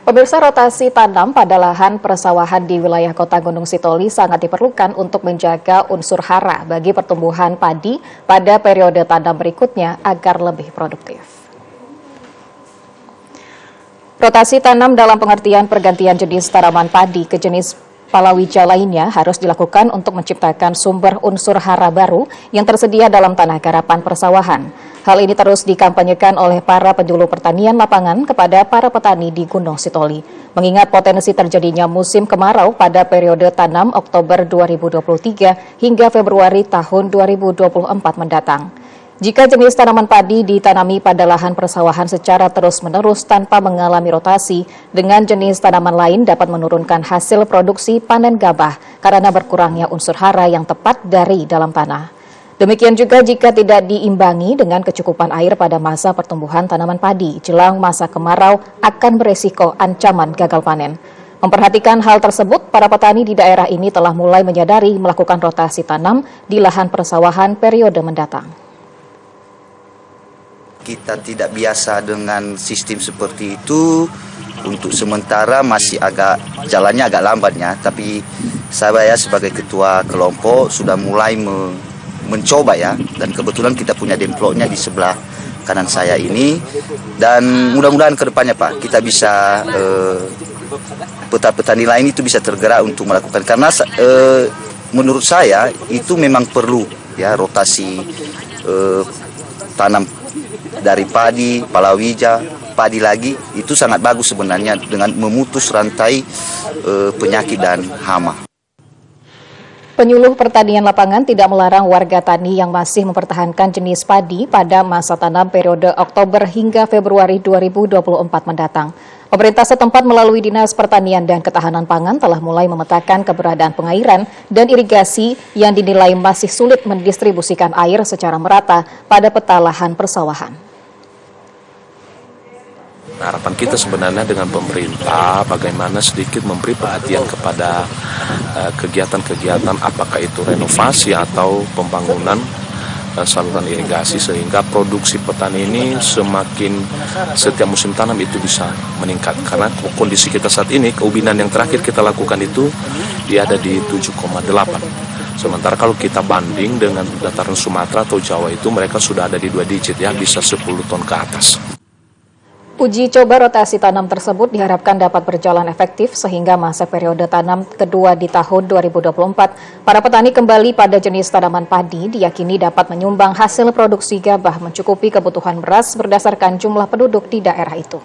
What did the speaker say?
Pemirsa, rotasi tanam pada lahan persawahan di wilayah Kota Gunung Sitoli sangat diperlukan untuk menjaga unsur hara bagi pertumbuhan padi pada periode tanam berikutnya agar lebih produktif. Rotasi tanam dalam pengertian pergantian jenis tanaman padi ke jenis palawija lainnya harus dilakukan untuk menciptakan sumber unsur hara baru yang tersedia dalam tanah garapan persawahan. Hal ini terus dikampanyekan oleh para penyuluh pertanian lapangan kepada para petani di Gunung Sitoli, mengingat potensi terjadinya musim kemarau pada periode tanam Oktober 2023 hingga Februari tahun 2024 mendatang. Jika jenis tanaman padi ditanami pada lahan persawahan secara terus-menerus tanpa mengalami rotasi, dengan jenis tanaman lain dapat menurunkan hasil produksi panen gabah karena berkurangnya unsur hara yang tepat dari dalam tanah. Demikian juga jika tidak diimbangi dengan kecukupan air pada masa pertumbuhan tanaman padi, jelang masa kemarau akan beresiko ancaman gagal panen. Memperhatikan hal tersebut, para petani di daerah ini telah mulai menyadari melakukan rotasi tanam di lahan persawahan periode mendatang. Kita tidak biasa dengan sistem seperti itu. Untuk sementara masih jalannya agak lambatnya, tapi saya sebagai ketua kelompok sudah mulai mencoba ya, dan kebetulan kita punya demploknya di sebelah kanan saya ini, dan mudah-mudahan ke depannya Pak kita bisa petani lain itu bisa tergerak untuk melakukan, karena menurut saya itu memang perlu ya rotasi tanam dari padi, palawija, padi lagi, itu sangat bagus sebenarnya dengan memutus rantai penyakit dan hama. Penyuluh pertanian lapangan tidak melarang warga tani yang masih mempertahankan jenis padi pada masa tanam periode Oktober hingga Februari 2024 mendatang. Pemerintah setempat melalui Dinas Pertanian dan Ketahanan Pangan telah mulai memetakan keberadaan pengairan dan irigasi yang dinilai masih sulit mendistribusikan air secara merata pada peta lahan persawahan. Harapan kita sebenarnya dengan pemerintah bagaimana sedikit memberi perhatian kepada kegiatan-kegiatan apakah itu renovasi atau pembangunan saluran irigasi sehingga produksi petani ini semakin setiap musim tanam itu bisa meningkat, karena kondisi kita saat ini keubinan yang terakhir kita lakukan itu dia ada di 7,8. Sementara kalau kita banding dengan dataran Sumatera atau Jawa itu mereka sudah ada di 2 digit ya, bisa 10 ton ke atas. Uji coba rotasi tanam tersebut diharapkan dapat berjalan efektif sehingga masa periode tanam kedua di tahun 2024, para petani kembali pada jenis tanaman padi diyakini dapat menyumbang hasil produksi gabah mencukupi kebutuhan beras berdasarkan jumlah penduduk di daerah itu.